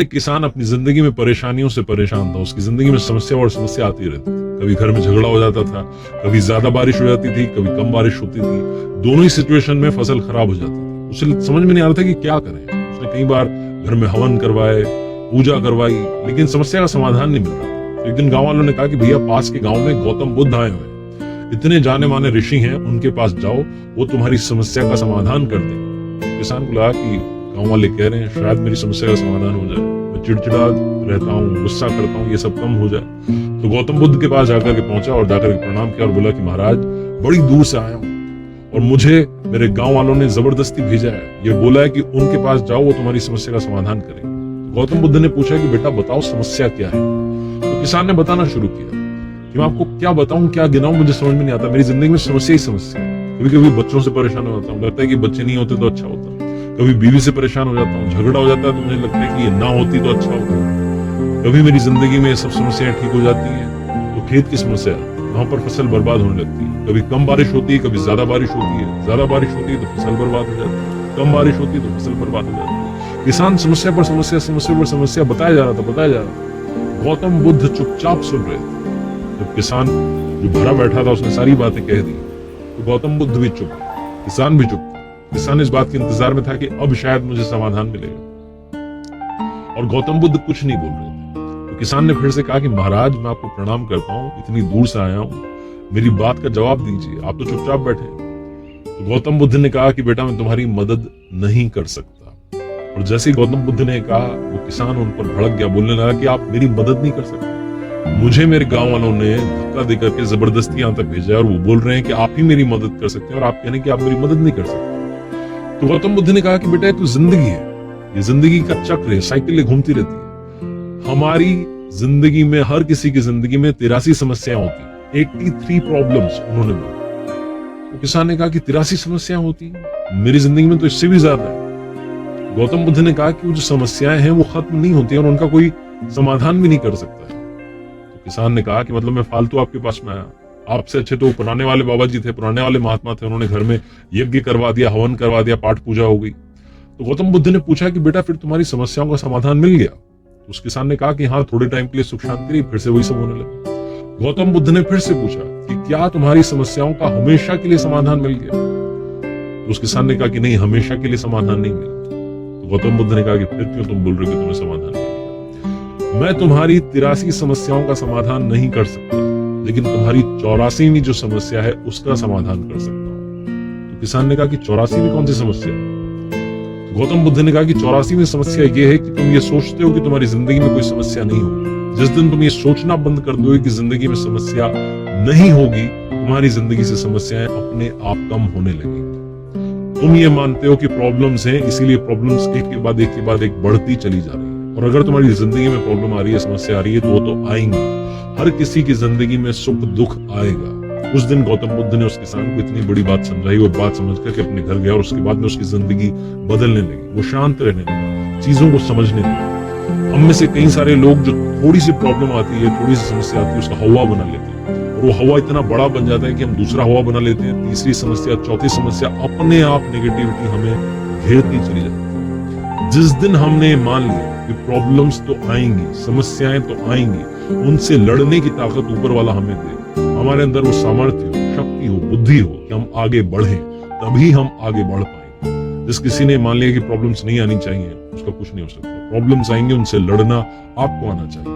एक किसान अपनी जिंदगी में परेशानियों से परेशान था। उसकी जिंदगी में समस्या और समस्या आती रहती थी। कभी घर में झगड़ा हो जाता था, कभी ज्यादा बारिश हो जाती थी, कभी कम बारिश होती थी। दोनों ही सिचुएशन में फसल खराब हो जाती थी। उसे समझ में नहीं आ रहा था कि क्या करें। उसने कई बार घर में हवन करवाए, पूजा करवाई, लेकिन समस्या का समाधान नहीं मिल रहा था। एक दिन गांव वालों ने कहा कि भैया पास के गांव में गौतम बुद्ध आए हुए हैं, इतने जाने माने ऋषि हैं, उनके पास जाओ, वो तुम्हारी समस्या का समाधान कर देंगे। किसान को लगा कि गांव वाले कह रहे हैं शायद मेरी समस्या का समाधान हो जाए, मैं चिड़चिड़ा रहता हूँ, गुस्सा करता हूँ, ये सब कम हो जाए। तो गौतम बुद्ध के पास जाकर के पहुंचा और जाकर के प्रणाम किया और बोला कि महाराज बड़ी दूर से आया हूँ और मुझे मेरे गांव वालों ने जबरदस्ती भेजा है, ये बोला है कि उनके पास जाओ, वो तुम्हारी समस्या का समाधान करेंगे। तो गौतम बुद्ध ने पूछा कि बेटा बताओ समस्या क्या है। तो किसान ने बताना शुरू किया कि मैं आपको क्या बताऊं, क्या गिनाऊं, मुझे समझ में नहीं आता, मेरी जिंदगी में समस्या ही समस्या है। कभी कभी बच्चों से परेशान हो जाता हूँ, लगता है कि बच्चे नहीं होते तो अच्छा होता। कभी बीवी से परेशान हो जाता हूँ, झगड़ा हो जाता है तो मुझे लगता है कि ये ना होती तो अच्छा होता। कभी मेरी जिंदगी में सब समस्याएं ठीक हो जाती हैं तो खेत की समस्या, वहां पर फसल बर्बाद होने लगती है। कभी कम बारिश होती है, कभी ज्यादा बारिश होती है, ज्यादा बारिश होती है तो फसल बर्बाद हो जाती है, कम बारिश होती है तो फसल बर्बाद हो जाती है। किसान समस्या पर समस्या, समस्या पर समस्या बताया जा रहा था। गौतम बुद्ध चुपचाप सुन रहे थे। जब किसान जो भरा बैठा था उसने सारी बातें कह दी तो गौतम बुद्ध भी चुप, किसान भी चुप। किसान इस बात के इंतजार में था कि अब शायद मुझे समाधान मिलेगा, और गौतम बुद्ध कुछ नहीं बोल रहे थे। तो किसान ने फिर से कहा कि महाराज मैं आपको प्रणाम करता हूँ, इतनी दूर से आया हूँ, मेरी बात का जवाब दीजिए, आप तो चुपचाप बैठे। तो गौतम बुद्ध ने कहा कि बेटा मैं तुम्हारी मदद नहीं कर सकता। और जैसे ही गौतम बुद्ध ने कहा वो किसान उन पर भड़क गया, बोलने लगा कि आप मेरी मदद नहीं कर सकते, मुझे मेरे गांव वालों ने धक्का देकर के जबरदस्ती यहां तक भेजा है और वो बोल रहे हैं कि आप ही मेरी मदद कर सकते हैं और आप कह रहे हैं कि आप मेरी मदद नहीं कर सकते। तो गौतम बुद्ध ने कहा कि बेटा ये तो जिंदगी है, ये जिंदगी का चक्र है, साइकिल घूमती रहती है। हमारी जिंदगी में, हर किसी की जिंदगी में 83 समस्याएं होती हैं, 83 प्रॉब्लम्स उन्होंने बोला। तो किसान ने कहा कि 83 समस्याएं होती हैं, मेरी जिंदगी में तो इससे भी ज्यादा है। गौतम बुद्ध ने कहा कि वो जो समस्याएं हैं वो खत्म नहीं होती और उनका कोई समाधान भी नहीं कर सकता है। तो किसान ने कहा कि मतलब मैं फालतू आपके पास में आया, आपसे अच्छे तो पुराने वाले बाबा जी थे, पुराने वाले महात्मा थे, उन्होंने घर में यज्ञ करवा दिया, हवन करवा दिया, पाठ पूजा हो गई। तो गौतम बुद्ध ने पूछा कि बेटा फिर तुम्हारी समस्याओं का समाधान मिल गया? तो उस किसान ने कहा कि हाँ, थोड़े टाइम के लिए सुख शांति रही, फिर से वही सब होने लगा। गौतम बुद्ध ने फिर से पूछा कि क्या तुम्हारी समस्याओं का हमेशा के लिए समाधान मिल गया? तो उस किसान ने कहा कि नहीं, हमेशा के लिए समाधान नहीं मिला। तो गौतम बुद्ध ने कहा कि फिर क्यों तुम बोल रहे हो कि तुम्हें समाधान मिल गया? मैं तुम्हारी 83 समस्याओं का समाधान नहीं कर सकता, लेकिन तुम्हारी 84वीं जो समस्या है उसका समाधान कर सकता हूं। तो किसान ने कहा कि 84वीं कौन सी समस्या? गौतम बुद्ध ने कहा कि 84वीं समस्या यह है कि तुम ये सोचते हो कि तुम्हारी जिंदगी में कोई समस्या नहीं होगी। जिस दिन तुम ये सोचना बंद कर दोगे कि जिंदगी में समस्या नहीं होगी, तुम्हारी जिंदगी से समस्याएं अपने आप कम होने लगेंगी। तुम ये मानते हो कि प्रॉब्लम्स हैं, इसीलिए प्रॉब्लम्स एक के बाद एक बढ़ती चली जा रही है। और अगर तुम्हारी जिंदगी में प्रॉब्लम आ रही है, समस्या आ रही है, तो वो तो आएंगी। हर किसी की जिंदगी में सुख दुख आएगा। उस दिन गौतम बुद्ध ने उस किसान को इतनी बड़ी बात समझाई, वो बात समझ करके अपने घर गया और उसके बाद में उसकी जिंदगी बदलने लगी। वो शांत रहने लगा, चीजों को समझने लगा। हम में से कई सारे लोग जो थोड़ी सी प्रॉब्लम आती है, थोड़ी सी समस्या आती है, उसका हवा बना लेते हैं और वो हवा इतना बड़ा बन जाता है कि हम दूसरा हवा बना लेते हैं। तीसरी समस्या, चौथी समस्या, अपने आप नेगेटिविटी हमें घेरती चली जाती है। जिस दिन हमने मान लिया कि प्रॉब्लम्स तो आएंगी, समस्याएं तो आएंगी, उनसे लड़ने की ताकत ऊपर वाला हमें दे, हमारे अंदर वो सामर्थ्य हो, शक्ति हो, बुद्धि हो कि हम आगे बढ़ें, तभी हम आगे बढ़ पाएंगे। जिस किसी ने मान लिया कि प्रॉब्लम्स नहीं आनी चाहिए, उसका कुछ नहीं हो सकता। प्रॉब्लम्स आएंगे, उनसे लड़ना आपको आना चाहिए।